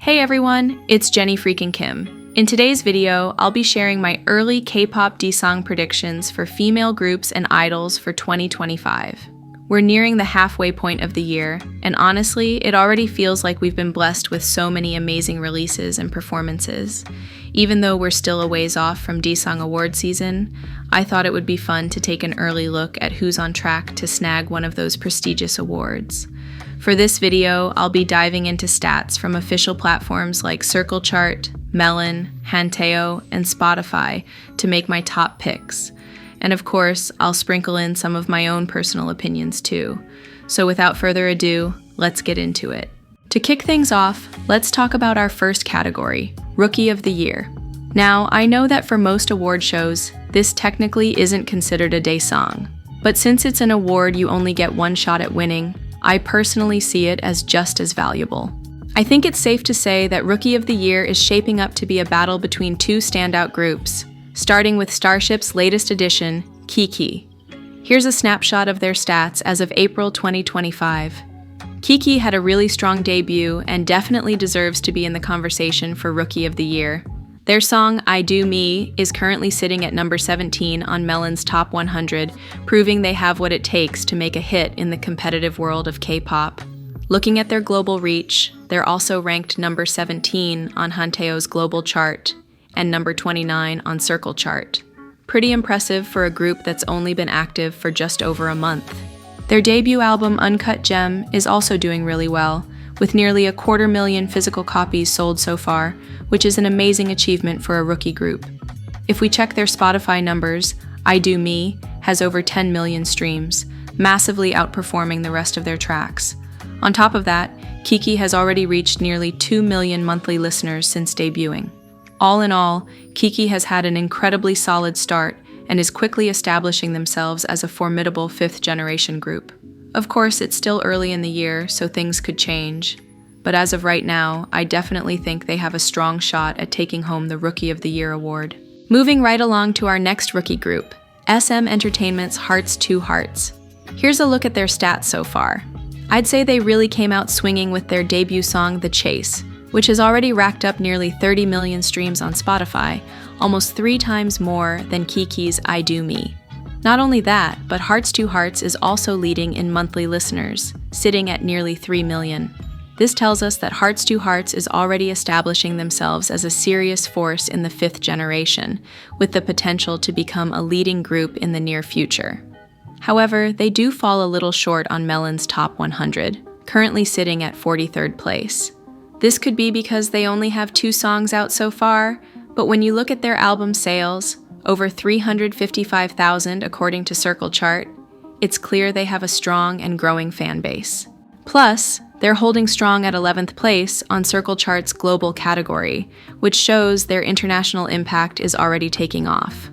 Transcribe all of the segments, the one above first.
Hey everyone, it's Jenny freaking Kim. In today's video, I'll be sharing my early K-pop daesang predictions for female groups and idols for 2025. We're nearing the halfway point of the year, and honestly, it already feels like we've been blessed with so many amazing releases and performances. Even though we're still a ways off from daesang award season, I thought it would be fun to take an early look at who's on track to snag one of those prestigious awards. For this video, I'll be diving into stats from official platforms like Circle Chart, Melon, Hanteo, and Spotify to make my top picks. And of course, I'll sprinkle in some of my own personal opinions too. So without further ado, let's get into it. To kick things off, let's talk about our first category, Rookie of the Year. Now, I know that for most award shows, this technically isn't considered a daesang. But since it's an award you only get one shot at winning, I personally see it as just as valuable. I think it's safe to say that Rookie of the Year is shaping up to be a battle between two standout groups, starting with Starship's latest addition, Kiki. Here's a snapshot of their stats as of April 2025. Kiki had a really strong debut and definitely deserves to be in the conversation for Rookie of the Year. Their song, I Do Me, is currently sitting at number 17 on Melon's Top 100, proving they have what it takes to make a hit in the competitive world of K-pop. Looking at their global reach, they're also ranked number 17 on Hanteo's global chart and number 29 on Circle Chart. Pretty impressive for a group that's only been active for just over a month. Their debut album Uncut Gem is also doing really well, with nearly 250,000 physical copies sold so far, which is an amazing achievement for a rookie group. If we check their Spotify numbers, I Do Me has over 10 million streams, massively outperforming the rest of their tracks. On top of that, Kiki has already reached nearly 2 million monthly listeners since debuting. All in all, Kiki has had an incredibly solid start and is quickly establishing themselves as a formidable fifth-generation group. Of course, it's still early in the year, so things could change. But as of right now, I definitely think they have a strong shot at taking home the Rookie of the Year award. Moving right along to our next rookie group, SM Entertainment's Hearts to Hearts. Here's a look at their stats so far. I'd say they really came out swinging with their debut song, The Chase, which has already racked up nearly 30 million streams on Spotify, almost 3 times more than Kiki's I Do Me. Not only that, but Hearts to Hearts is also leading in monthly listeners, sitting at nearly 3 million. This tells us that Hearts to Hearts is already establishing themselves as a serious force in the fifth generation, with the potential to become a leading group in the near future. However, they do fall a little short on Melon's Top 100, currently sitting at 43rd place. This could be because they only have 2 songs out so far, but when you look at their album sales, over 355,000 according to Circle Chart, it's clear they have a strong and growing fan base. Plus, they're holding strong at 11th place on Circle Chart's global category, which shows their international impact is already taking off.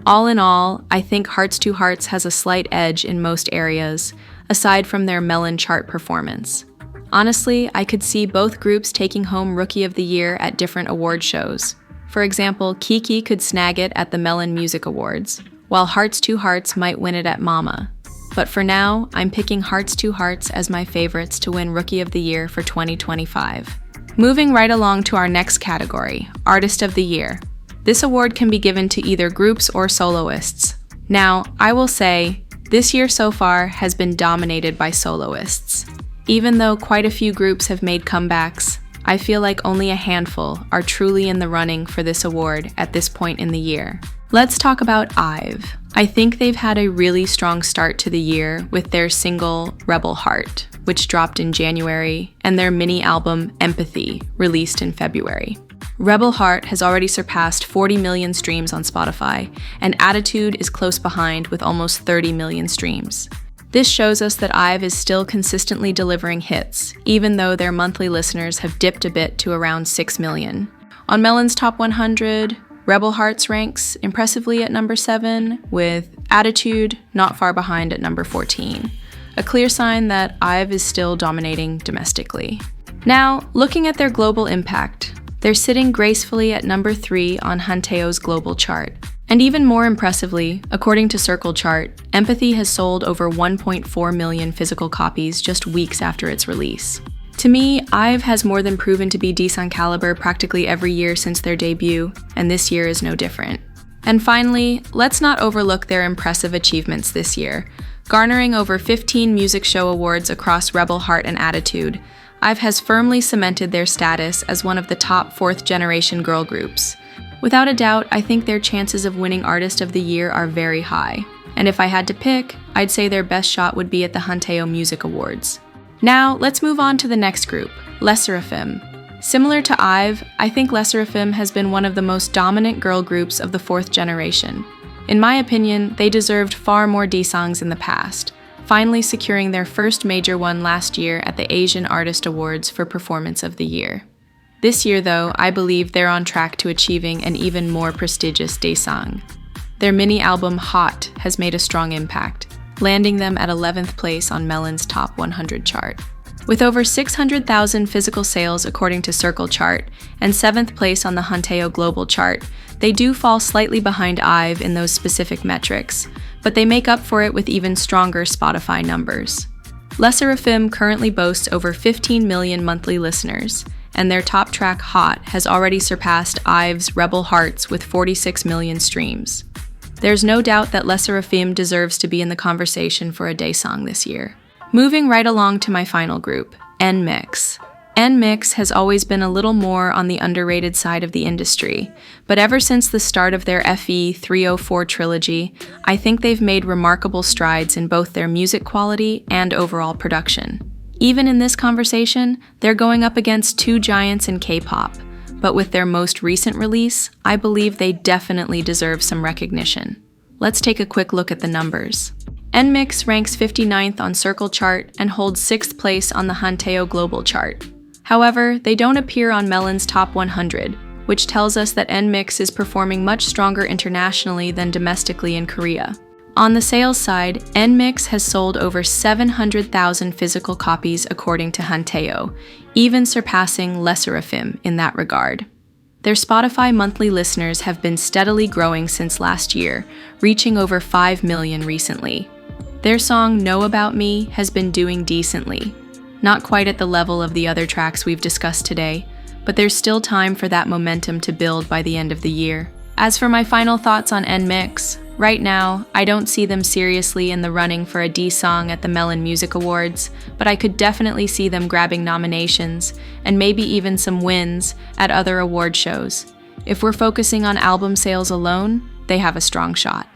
All in all, I think Hearts to Hearts has a slight edge in most areas, aside from their Melon chart performance. Honestly, I could see both groups taking home Rookie of the Year at different award shows. For example, Kiki could snag it at the Melon Music Awards, while Hearts to Hearts might win it at Mama. But for now, I'm picking Hearts to Hearts as my favorites to win Rookie of the Year for 2025. Moving right along to our next category, Artist of the Year. This award can be given to either groups or soloists. Now, I will say, this year so far has been dominated by soloists. Even though quite a few groups have made comebacks, I feel like only a handful are truly in the running for this award at this point in the year. Let's talk about IVE. I think they've had a really strong start to the year with their single Rebel Heart, which dropped in January, and their mini album Empathy, released in February. Rebel Heart has already surpassed 40 million streams on Spotify, and Attitude is close behind with almost 30 million streams. This shows us that IVE is still consistently delivering hits, even though their monthly listeners have dipped a bit to around 6 million. On Melon's Top 100, Rebel Hearts ranks impressively at number 7, with Attitude not far behind at number 14. A clear sign that IVE is still dominating domestically. Now, looking at their global impact, they're sitting gracefully at number 3 on Hanteo's global chart. And even more impressively, according to Circle Chart, Empathy has sold over 1.4 million physical copies just weeks after its release. To me, IVE has more than proven to be daesang caliber practically every year since their debut, and this year is no different. And finally, let's not overlook their impressive achievements this year. Garnering over 15 music show awards across Rebel Heart and Attitude, IVE has firmly cemented their status as one of the top fourth-generation girl groups. Without a doubt, I think their chances of winning Artist of the Year are very high. And if I had to pick, I'd say their best shot would be at the Hanteo Music Awards. Now, let's move on to the next group, Les Seraphim. Similar to IVE, I think Les Seraphim has been one of the most dominant girl groups of the fourth generation. In my opinion, they deserved far more daesangs in the past, finally securing their first major one last year at the Asian Artist Awards for Performance of the Year. This year, though, I believe they're on track to achieving an even more prestigious daesang. Their mini-album Hot has made a strong impact, landing them at 11th place on Melon's Top 100 chart. With over 600,000 physical sales according to Circle Chart and 7th place on the Hanteo Global Chart, they do fall slightly behind IVE in those specific metrics, but they make up for it with even stronger Spotify numbers. Les Seraphim currently boasts over 15 million monthly listeners, and their top track Hot has already surpassed IVE's Rebel Hearts with 46 million streams. There's no doubt that Les Seraphim deserves to be in the conversation for a daesang this year. Moving right along to my final group, NMIXX. NMIXX has always been a little more on the underrated side of the industry, but ever since the start of their FE 304 trilogy, I think they've made remarkable strides in both their music quality and overall production. Even in this conversation, they're going up against two giants in K-pop, but with their most recent release, I believe they definitely deserve some recognition. Let's take a quick look at the numbers. NMIXX ranks 59th on Circle Chart and holds 6th place on the Hanteo Global Chart. However, they don't appear on Melon's Top 100, which tells us that NMIXX is performing much stronger internationally than domestically in Korea. On the sales side, NMIXX has sold over 700,000 physical copies according to Hanteo, even surpassing Les Seraphim in that regard. Their Spotify monthly listeners have been steadily growing since last year, reaching over 5 million recently. Their song Know About Me has been doing decently. Not quite at the level of the other tracks we've discussed today, but there's still time for that momentum to build by the end of the year. As for my final thoughts on NMIXX, right now, I don't see them seriously in the running for a daesang at the Melon Music Awards, but I could definitely see them grabbing nominations, and maybe even some wins, at other award shows. If we're focusing on album sales alone, they have a strong shot.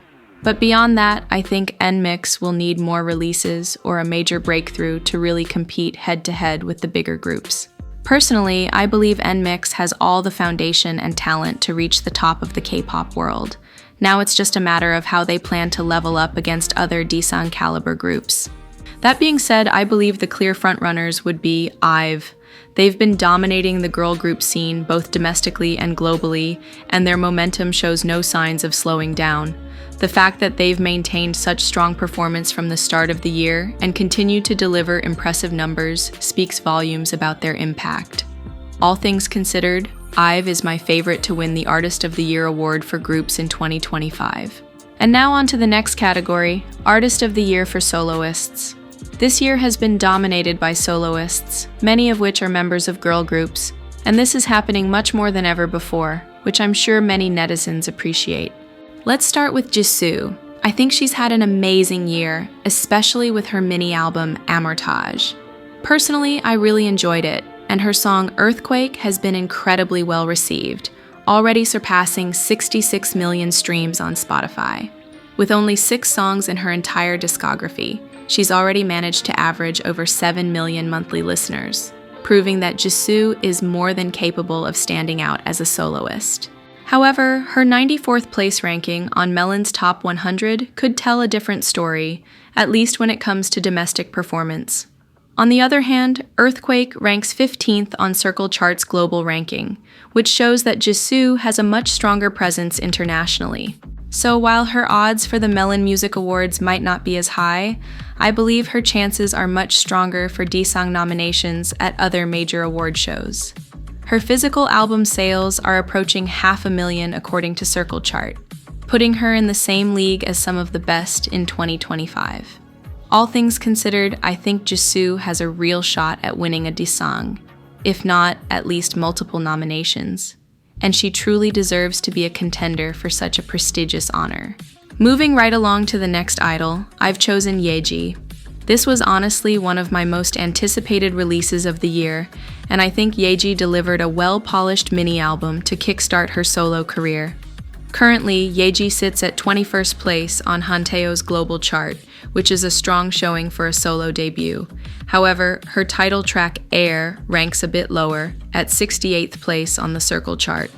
But beyond that, I think NMIXX will need more releases or a major breakthrough to really compete head-to-head with the bigger groups. Personally, I believe NMIXX has all the foundation and talent to reach the top of the K-pop world. Now it's just a matter of how they plan to level up against other daesang caliber groups. That being said, I believe the clear frontrunners would be IVE. They've been dominating the girl group scene both domestically and globally, and their momentum shows no signs of slowing down. The fact that they've maintained such strong performance from the start of the year and continue to deliver impressive numbers speaks volumes about their impact. All things considered, IVE is my favorite to win the Artist of the Year award for groups in 2025. And now on to the next category, Artist of the Year for soloists. This year has been dominated by soloists, many of which are members of girl groups, and this is happening much more than ever before, which I'm sure many netizens appreciate. Let's start with Jisoo. I think she's had an amazing year, especially with her mini-album Amortage. Personally, I really enjoyed it, and her song Earthquake has been incredibly well received, already surpassing 66 million streams on Spotify. With only 6 songs in her entire discography, she's already managed to average over 7 million monthly listeners, proving that Jisoo is more than capable of standing out as a soloist. However, her 94th place ranking on Melon's Top 100 could tell a different story, at least when it comes to domestic performance. On the other hand, Earthquake ranks 15th on Circle Chart's global ranking, which shows that Jisoo has a much stronger presence internationally. So while her odds for the Melon Music Awards might not be as high, I believe her chances are much stronger for daesang nominations at other major award shows. Her physical album sales are approaching 500,000 according to Circle Chart, putting her in the same league as some of the best in 2025. All things considered, I think Jisoo has a real shot at winning a daesang, if not at least multiple nominations, and she truly deserves to be a contender for such a prestigious honor. Moving right along to the next idol, I've chosen Yeji. This was honestly one of my most anticipated releases of the year, and I think Yeji delivered a well-polished mini-album to kickstart her solo career. Currently, Yeji sits at 21st place on Hanteo's global chart, which is a strong showing for a solo debut. However, her title track Air ranks a bit lower, at 68th place on the Circle chart.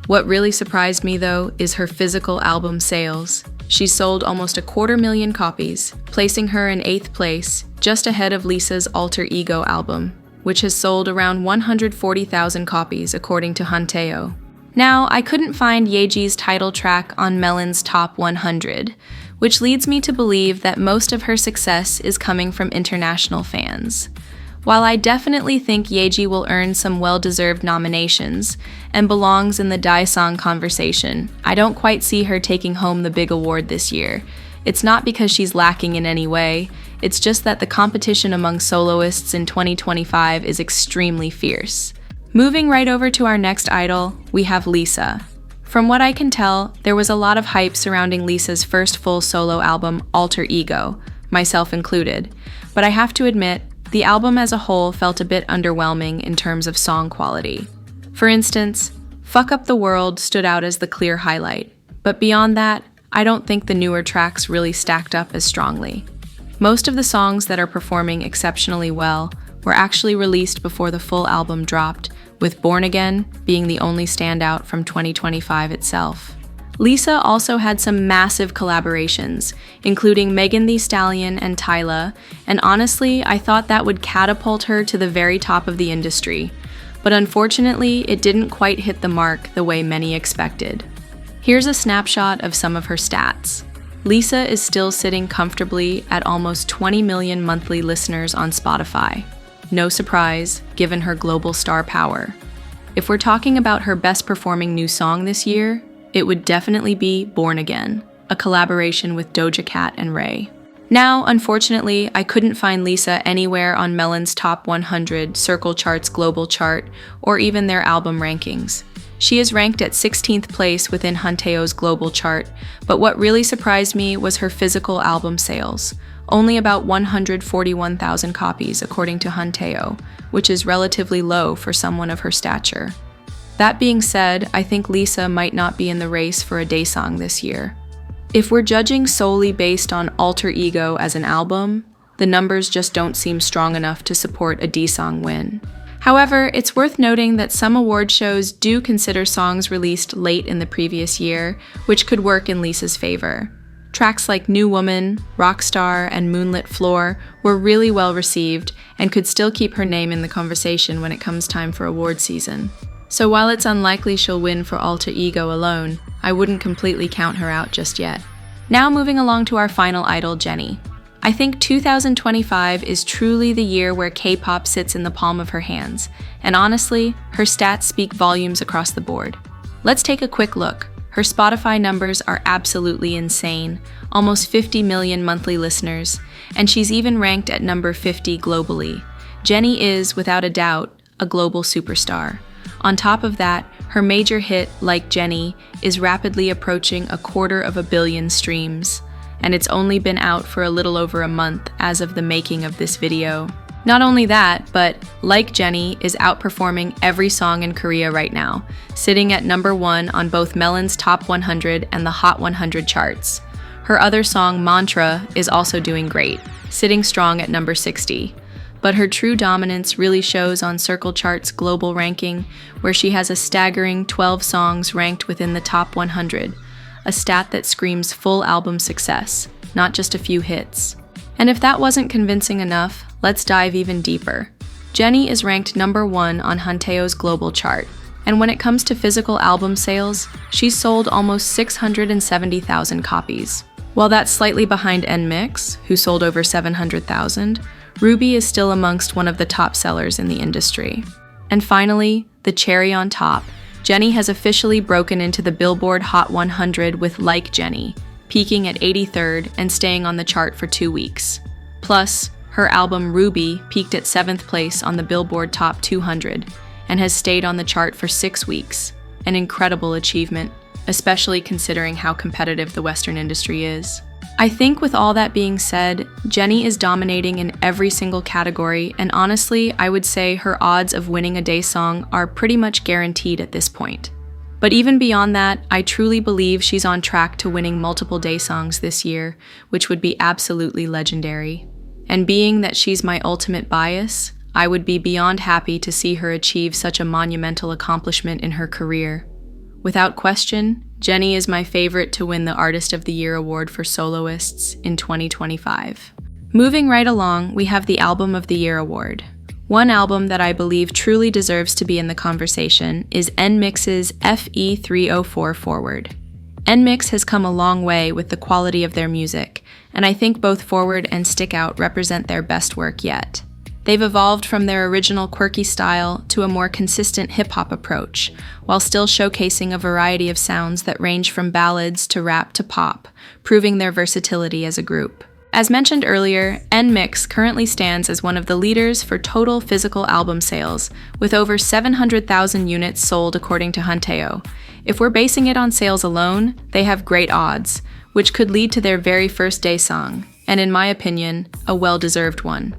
What really surprised me though is her physical album sales. She sold almost 250,000 copies, placing her in 8th place, just ahead of Lisa's Alter Ego album, which has sold around 140,000 copies according to Hanteo. Now, I couldn't find Yeji's title track on Melon's Top 100, which leads me to believe that most of her success is coming from international fans. While I definitely think Yeji will earn some well-deserved nominations and belongs in the daesang conversation, I don't quite see her taking home the big award this year. It's not because she's lacking in any way, it's just that the competition among soloists in 2025 is extremely fierce. Moving right over to our next idol, we have Lisa. From what I can tell, there was a lot of hype surrounding Lisa's first full solo album, Alter Ego, myself included, but I have to admit, the album as a whole felt a bit underwhelming in terms of song quality. For instance, Fuck Up the World stood out as the clear highlight, but beyond that, I don't think the newer tracks really stacked up as strongly. Most of the songs that are performing exceptionally well were actually released before the full album dropped, with Born Again being the only standout from 2025 itself. Lisa also had some massive collaborations, including Megan Thee Stallion and Tyla, and honestly, I thought that would catapult her to the very top of the industry. But unfortunately, it didn't quite hit the mark the way many expected. Here's a snapshot of some of her stats. Lisa is still sitting comfortably at almost 20 million monthly listeners on Spotify. No surprise, given her global star power. If we're talking about her best performing new song this year, it would definitely be Born Again, a collaboration with Doja Cat and Ray. Now, unfortunately, I couldn't find Lisa anywhere on Melon's Top 100, Circle Chart's global chart, or even their album rankings. She is ranked at 16th place within Hanteo's global chart, but what really surprised me was her physical album sales. Only about 141,000 copies according to Hanteo, which is relatively low for someone of her stature. That being said, I think Lisa might not be in the race for a daesang this year. If we're judging solely based on Alter Ego as an album, the numbers just don't seem strong enough to support a daesang win. However, it's worth noting that some award shows do consider songs released late in the previous year, which could work in Lisa's favor. Tracks like New Woman, Rockstar, and Moonlit Floor were really well received and could still keep her name in the conversation when it comes time for award season. So while it's unlikely she'll win for Alter Ego alone, I wouldn't completely count her out just yet. Now moving along to our final idol, Jennie. I think 2025 is truly the year where K-pop sits in the palm of her hands, and honestly, her stats speak volumes across the board. Let's take a quick look. Her Spotify numbers are absolutely insane, almost 50 million monthly listeners, and she's even ranked at number 50 globally. Jennie is, without a doubt, a global superstar. On top of that, her major hit, Like Jennie, is rapidly approaching 250 million streams, and it's only been out for a little over a month as of the making of this video. Not only that, but Like Jennie is outperforming every song in Korea right now, sitting at number 1 on both Melon's Top 100 and the Hot 100 charts. Her other song, Mantra, is also doing great, sitting strong at number 60. But her true dominance really shows on Circle Chart's global ranking, where she has a staggering 12 songs ranked within the Top 100, a stat that screams full album success, not just a few hits. And if that wasn't convincing enough, let's dive even deeper. Jennie is ranked number 1 on Hanteo's global chart, and when it comes to physical album sales, she's sold almost 670,000 copies. While that's slightly behind NMIX, who sold over 700,000, Ruby is still amongst one of the top sellers in the industry. And finally, the cherry on top, Jennie has officially broken into the Billboard Hot 100 with Like Jennie, peaking at 83rd and staying on the chart for 2 weeks. Plus, her album Ruby peaked at 7th place on the Billboard Top 200 and has stayed on the chart for 6 weeks, an incredible achievement, especially considering how competitive the Western industry is. I think with all that being said, Jennie is dominating in every single category, and honestly, I would say her odds of winning a daesang are pretty much guaranteed at this point. But even beyond that, I truly believe she's on track to winning multiple daesangs this year, which would be absolutely legendary. And being that she's my ultimate bias, I would be beyond happy to see her achieve such a monumental accomplishment in her career. Without question, Jennie is my favorite to win the Artist of the Year award for soloists in 2025. Moving right along, we have the Album of the Year award. One album that I believe truly deserves to be in the conversation is NMIXX's FE304 Forward. NMIXX has come a long way with the quality of their music, and I think both Forward and Stick Out represent their best work yet. They've evolved from their original quirky style to a more consistent hip-hop approach, while still showcasing a variety of sounds that range from ballads to rap to pop, proving their versatility as a group. As mentioned earlier, NMIXX currently stands as one of the leaders for total physical album sales, with over 700,000 units sold according to Hunteo. If we're basing it on sales alone, they have great odds, which could lead to their very first daesang, and in my opinion, a well-deserved one.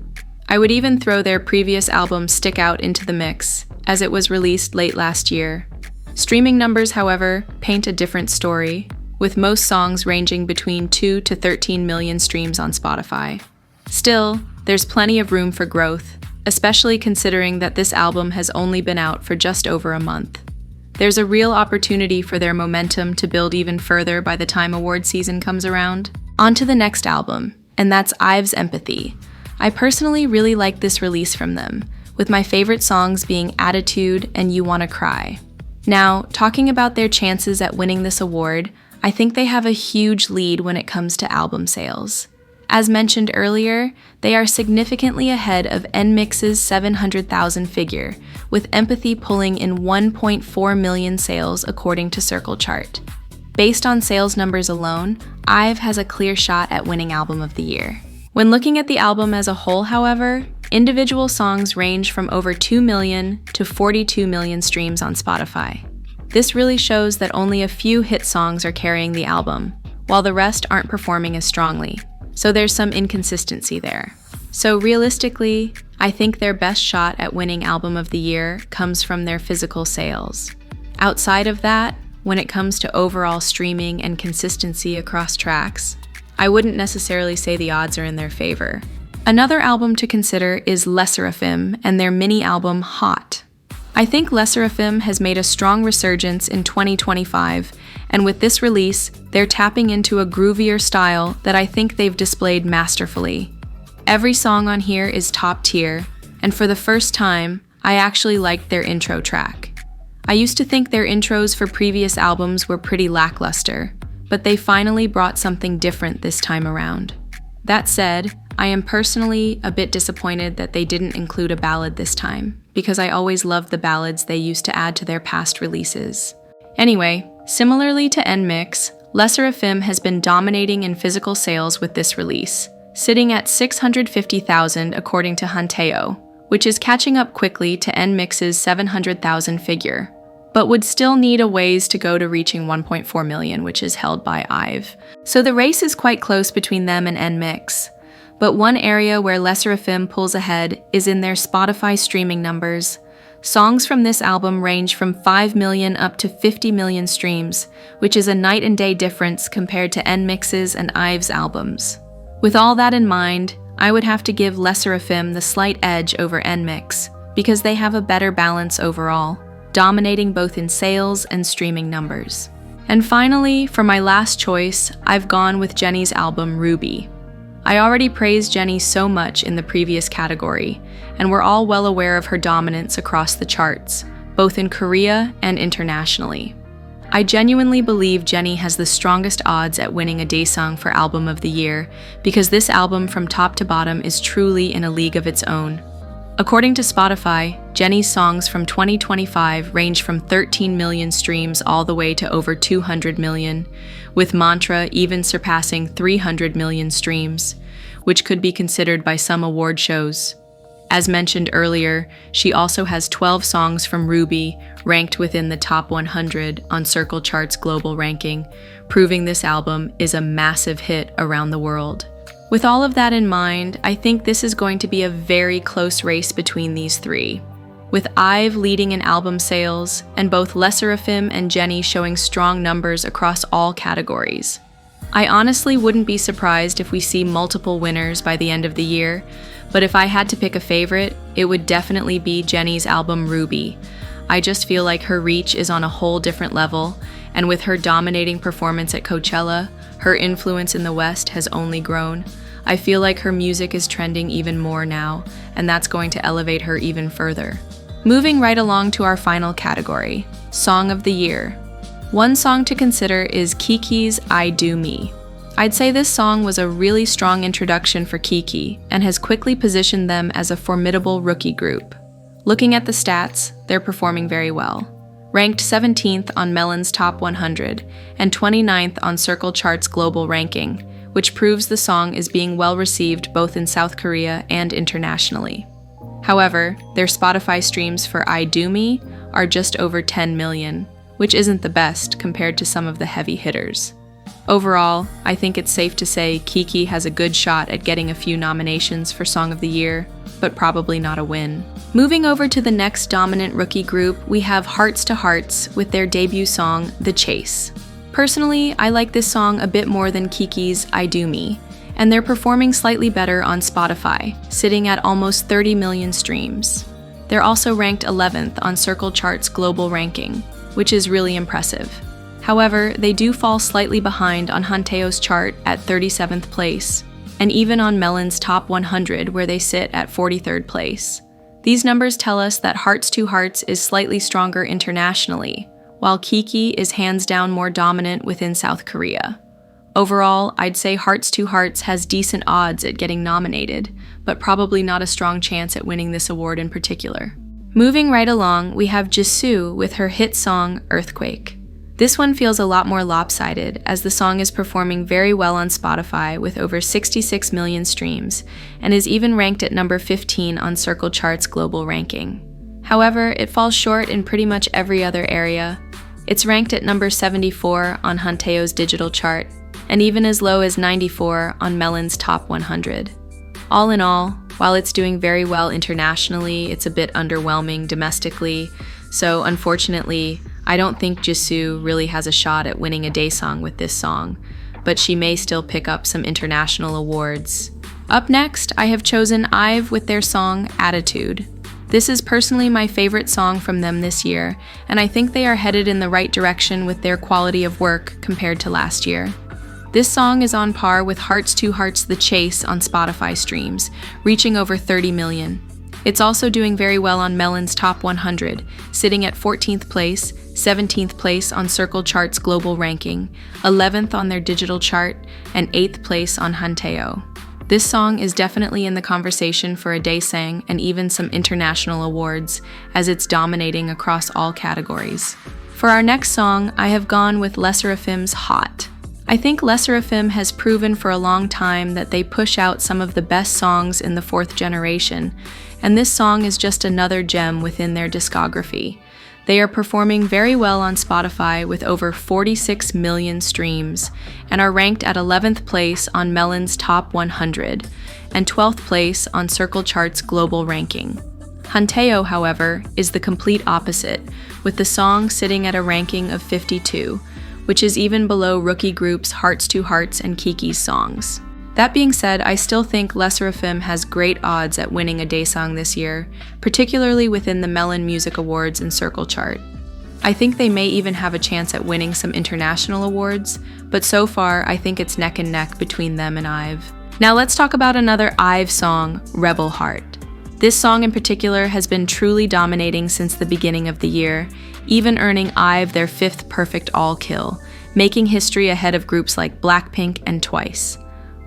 I would even throw their previous album Stick Out into the mix, as it was released late last year. Streaming numbers, however, paint a different story, with most songs ranging between 2 to 13 million streams on Spotify. Still, there's plenty of room for growth, especially considering that this album has only been out for just over a month. There's a real opportunity for their momentum to build even further by the time award season comes around. On to the next album, and that's IVE's Empathy. I personally really like this release from them, with my favorite songs being Attitude and You Wanna Cry. Now, talking about their chances at winning this award, I think they have a huge lead when it comes to album sales. As mentioned earlier, they are significantly ahead of NMIXX's 700,000 figure, with Empathy pulling in 1.4 million sales according to Circle Chart. Based on sales numbers alone, IVE has a clear shot at winning Album of the Year. When looking at the album as a whole, however, individual songs range from over 2 million to 42 million streams on Spotify. This really shows that only a few hit songs are carrying the album, while the rest aren't performing as strongly, so there's some inconsistency there. So realistically, I think their best shot at winning Album of the Year comes from their physical sales. Outside of that, when it comes to overall streaming and consistency across tracks, I wouldn't necessarily say the odds are in their favor. Another album to consider is Les Seraphim and their mini-album Hot. I think Les Seraphim has made a strong resurgence in 2025, and with this release, they're tapping into a groovier style that I think they've displayed masterfully. Every song on here is top tier, and for the first time, I actually liked their intro track. I used to think their intros for previous albums were pretty lackluster, but they finally brought something different this time around. That said, I am personally a bit disappointed that they didn't include a ballad this time, because I always loved the ballads they used to add to their past releases. Anyway, similarly to NMIXX, Les Seraphim has been dominating in physical sales with this release, sitting at 650,000 according to Hunteo, which is catching up quickly to NMIXX's 700,000 figure, but would still need a ways to go to reaching 1.4 million, which is held by IVE. So the race is quite close between them and NMIXX. But one area where Les Seraphim pulls ahead is in their Spotify streaming numbers. Songs from this album range from 5 million up to 50 million streams, which is a night and day difference compared to NMIXX's and IVE's albums. With all that in mind, I would have to give Les Seraphim the slight edge over NMIXX, because they have a better balance overall, dominating both in sales and streaming numbers. And finally, for my last choice, I've gone with Jennie's album Ruby. I already praised Jennie so much in the previous category, and we're all well aware of her dominance across the charts, both in Korea and internationally. I genuinely believe Jennie has the strongest odds at winning a daesang for Album of the Year, because this album from top to bottom is truly in a league of its own. According to Spotify, Jennie's songs from 2025 range from 13 million streams all the way to over 200 million, with Mantra even surpassing 300 million streams, which could be considered by some award shows. As mentioned earlier, she also has 12 songs from Ruby ranked within the top 100 on Circle Chart's global ranking, proving this album is a massive hit around the world. With all of that in mind, I think this is going to be a very close race between these three, with IVE leading in album sales and both LE SSERAFIM and Jennie showing strong numbers across all categories. I honestly wouldn't be surprised if we see multiple winners by the end of the year, but if I had to pick a favorite, it would definitely be Jennie's album Ruby. I just feel like her reach is on a whole different level, and with her dominating performance at Coachella, her influence in the West has only grown. I feel like her music is trending even more now, and that's going to elevate her even further. Moving right along to our final category, Song of the Year. One song to consider is Kiki's I Do Me. I'd say this song was a really strong introduction for Kiki and has quickly positioned them as a formidable rookie group. Looking at the stats, they're performing very well. Ranked 17th on Melon's Top 100 and 29th on Circle Chart's global ranking, which proves the song is being well received both in South Korea and internationally. However, their Spotify streams for I Do Me are just over 10 million, which isn't the best compared to some of the heavy hitters. Overall, I think it's safe to say Kiki has a good shot at getting a few nominations for Song of the Year, but probably not a win. Moving over to the next dominant rookie group, we have Hearts to Hearts with their debut song, The Chase. Personally, I like this song a bit more than Kiki's I Do Me, and they're performing slightly better on Spotify, sitting at almost 30 million streams. They're also ranked 11th on Circle Chart's global ranking, which is really impressive. However, they do fall slightly behind on Hanteo's chart at 37th place, and even on Melon's Top 100 where they sit at 43rd place. These numbers tell us that Hearts to Hearts is slightly stronger internationally, while Kiki is hands down more dominant within South Korea. Overall, I'd say Hearts to Hearts has decent odds at getting nominated, but probably not a strong chance at winning this award in particular. Moving right along, we have Jisoo with her hit song, Earthquake. This one feels a lot more lopsided, as the song is performing very well on Spotify with over 66 million streams, and is even ranked at number 15 on Circle Chart's global ranking. However, it falls short in pretty much every other area. It's ranked at number 74 on Hanteo's digital chart, and even as low as 94 on Melon's Top 100. All in all, while it's doing very well internationally, it's a bit underwhelming domestically, so unfortunately, I don't think Jisoo really has a shot at winning a daesang with this song, but she may still pick up some international awards. Up next, I have chosen IVE with their song Attitude. This is personally my favorite song from them this year, and I think they are headed in the right direction with their quality of work compared to last year. This song is on par with Hearts to Hearts The Chase on Spotify streams, reaching over 30 million. It's also doing very well on Melon's Top 100, sitting at 14th place, 17th place on Circle Chart's global ranking, 11th on their digital chart, and 8th place on Hanteo. This song is definitely in the conversation for a daesang and even some international awards, as it's dominating across all categories. For our next song, I have gone with LE SSERAFIM's Hot. I think LE SSERAFIM has proven for a long time that they push out some of the best songs in the fourth generation, and this song is just another gem within their discography. They are performing very well on Spotify with over 46 million streams, and are ranked at 11th place on Melon's Top 100, and 12th place on Circle Chart's global ranking. Hanteo, however, is the complete opposite, with the song sitting at a ranking of 52, which is even below rookie groups Hearts to Hearts and Kiki's songs. That being said, I still think LE SSERAFIM has great odds at winning a daesang this year, particularly within the Melon Music Awards and Circle Chart. I think they may even have a chance at winning some international awards, but so far I think it's neck and neck between them and IVE. Now let's talk about another IVE song, Rebel Heart. This song in particular has been truly dominating since the beginning of the year, even earning IVE their 5th perfect all-kill, making history ahead of groups like Blackpink and Twice.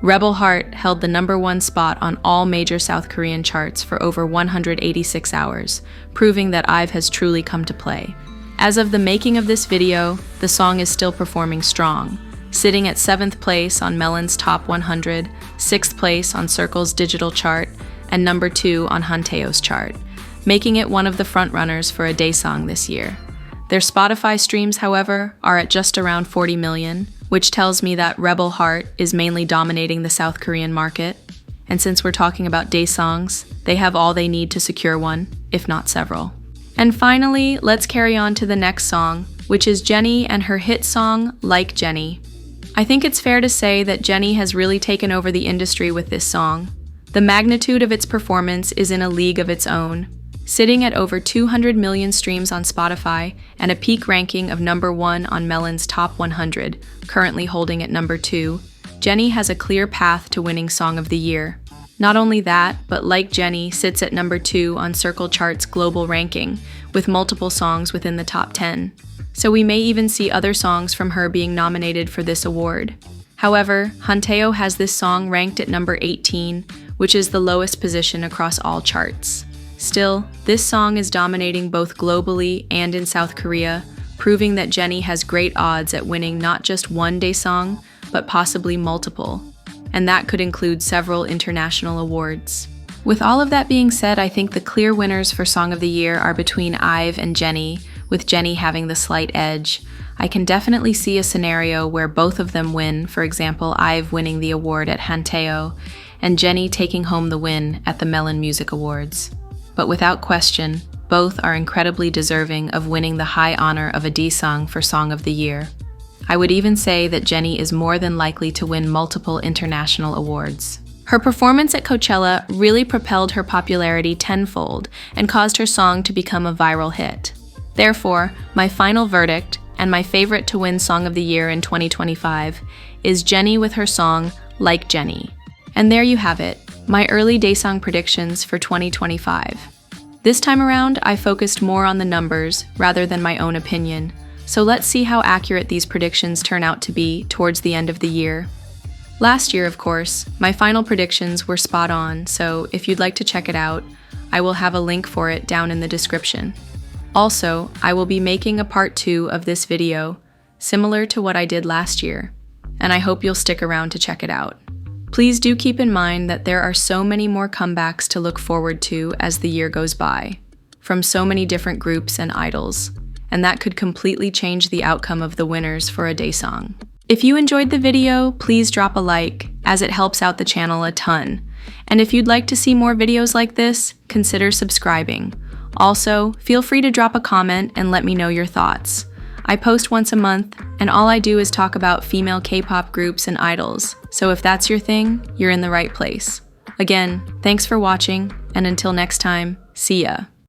Rebel Heart held the #1 spot on all major South Korean charts for over 186 hours, proving that IVE has truly come to play. As of the making of this video, the song is still performing strong, sitting at 7th place on Melon's Top 100, 6th place on Circle's digital chart, and number 2 on Hanteo's chart, making it one of the frontrunners for a daesang this year. Their Spotify streams, however, are at just around 40 million, which tells me that Rebel Heart is mainly dominating the South Korean market. And since we're talking about daesangs, they have all they need to secure one, if not several. And finally, let's carry on to the next song, which is Jennie and her hit song, Like Jennie. I think it's fair to say that Jennie has really taken over the industry with this song. The magnitude of its performance is in a league of its own. Sitting at over 200 million streams on Spotify and a peak ranking of number 1 on Melon's Top 100, currently holding at number 2, Jennie has a clear path to winning Song of the Year. Not only that, but Like Jennie sits at number 2 on Circle Chart's global ranking, with multiple songs within the top 10. So we may even see other songs from her being nominated for this award. However, Hanteo has this song ranked at number 18, which is the lowest position across all charts. Still, this song is dominating both globally and in South Korea, proving that Jennie has great odds at winning not just one daesang, but possibly multiple. And that could include several international awards. With all of that being said, I think the clear winners for Song of the Year are between IVE and Jennie, with Jennie having the slight edge. I can definitely see a scenario where both of them win, for example, IVE winning the award at Hanteo, and Jennie taking home the win at the Melon Music Awards. But without question, both are incredibly deserving of winning the high honor of a daesang for Song of the Year. I would even say that Jennie is more than likely to win multiple international awards. Her performance at Coachella really propelled her popularity tenfold and caused her song to become a viral hit. Therefore, my final verdict, and my favorite to win Song of the Year in 2025, is Jennie with her song, Like Jennie. And there you have it, my early daesang predictions for 2025. This time around, I focused more on the numbers rather than my own opinion, so let's see how accurate these predictions turn out to be towards the end of the year. Last year, of course, my final predictions were spot on, so if you'd like to check it out, I will have a link for it down in the description. Also, I will be making a part 2 of this video, similar to what I did last year, and I hope you'll stick around to check it out. Please do keep in mind that there are so many more comebacks to look forward to as the year goes by, from so many different groups and idols, and that could completely change the outcome of the winners for a daesang. If you enjoyed the video, please drop a like, as it helps out the channel a ton. And if you'd like to see more videos like this, consider subscribing. Also, feel free to drop a comment and let me know your thoughts. I post once a month, and all I do is talk about female K-pop groups and idols, so if that's your thing, you're in the right place. Again, thanks for watching, and until next time, see ya.